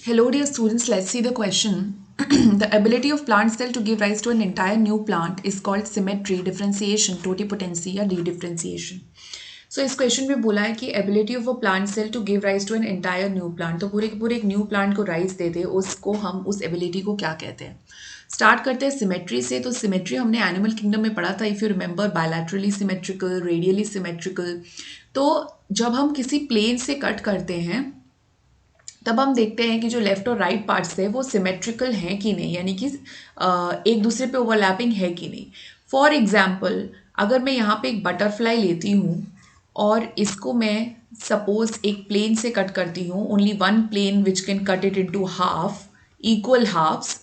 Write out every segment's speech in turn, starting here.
Hello dear students, let's see the question. The ability of plant cell to give rise to an entire new plant is called symmetry, differentiation, totipotency या de-differentiation. So इस question में बोला है कि ability of a plant cell to give rise to an entire new plant, तो पूरे के पूरे एक न्यू प्लांट को राइज दे दे, उसको हम उस एबिलिटी को क्या कहते हैं. स्टार्ट करते हैं सिमेट्री से. तो सिमेट्री हमने एनिमल किंगडम में पढ़ा था, if you remember, bilaterally symmetrical, radially symmetrical. तो जब हम किसी प्लेन से कट करते हैं तब हम देखते हैं कि जो लेफ्ट और राइट पार्ट्स है वो सिमेट्रिकल हैं कि नहीं, यानी कि एक दूसरे पे ओवरलैपिंग है कि नहीं. फॉर एग्जाम्पल, अगर मैं यहाँ पे एक बटरफ्लाई लेती हूँ और इसको मैं सपोज एक प्लेन से कट करती हूँ, only one plane which can cut it into half, equal halves,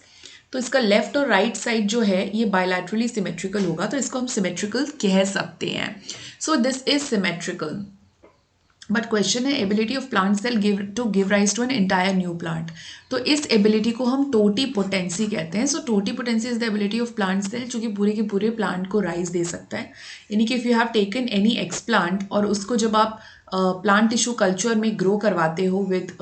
तो इसका लेफ्ट और राइट साइड जो है ये बायलैटरली सिमेट्रिकल होगा, तो इसको हम सिमेट्रिकल कह सकते हैं. So this is symmetrical. But question है ability of plant cell to give rise to an entire new plant. तो इस एबिलिटी को हम टोटीपोटेंसी कहते हैं. So totipotency is the ability of plant cell जो कि पूरे के पूरे प्लांट को राइज दे सकता है. यानी कि if you have taken any x plant और उसको जब आप प्लांट टिश्यू कल्चर में ग्रो करवाते हो with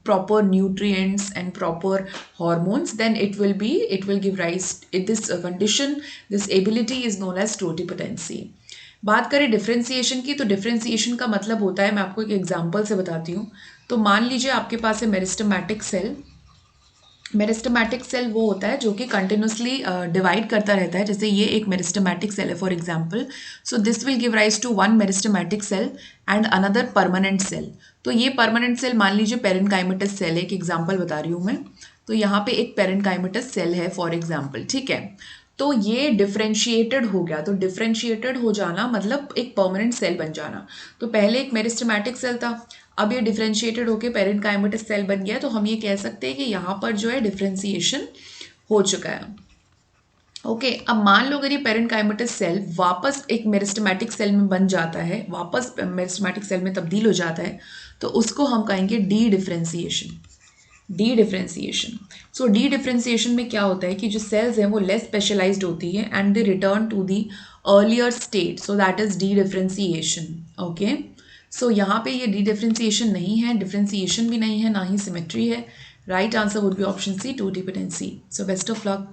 proper nutrients and proper hormones, then it will give rise in this condition. This ability is known as totipotency. बात करें differentiation की, तो डिफ्रेंसिएशन का मतलब होता है, मैं आपको एक एग्जांपल से बताती हूँ. तो मान लीजिए आपके पास है मेरिस्टेमेटिक सेल. मेरिस्टेमेटिक सेल वो होता है जो कि कंटिन्यूसली डिवाइड करता रहता है. जैसे ये एक मेरिस्टेमेटिक सेल है for example. So this will give rise to one meristematic cell and another permanent cell. तो ये परमानेंट सेल मान लीजिए पेरेन्काइमेटस सेल है, एक एग्जांपल बता रही हूँ मैं. तो यहाँ पे एक पेरेन्काइमेटस सेल है फॉर एग्जांपल, ठीक है. तो ये डिफ्रेंशिएटेड हो गया. तो डिफ्रेंशिएटेड हो जाना मतलब एक परमानेंट सेल बन जाना. तो पहले एक मेरिस्टेमेटिक सेल था, अब ये डिफ्रेंशिएटेड होकर पेरेन्काइमेटस सेल बन गया. तो हम ये कह सकते हैं कि यहाँ पर जो है डिफ्रेंसिएशन हो चुका है. ओके, अब मान लो अगर ये पेरेन्काइमेटस सेल वापस एक मेरिस्टेमेटिक सेल में बन जाता है, वापस मेरिस्टेमेटिक सेल में तब्दील हो जाता है, तो उसको हम कहेंगे dedifferentiation. Dedifferentiation. So dedifferentiation में क्या होता है कि जो सेल्स हैं वो लेस स्पेशलाइज्ड होती है and they return to the earlier state. So that is dedifferentiation. Okay, so यहाँ पे ये डी डिफ्रेंसिएशन नहीं है, डिफ्रेंसिएशन भी नहीं है, ना ही सिमेट्री है. Right answer would be option C, totipotency. So best of luck.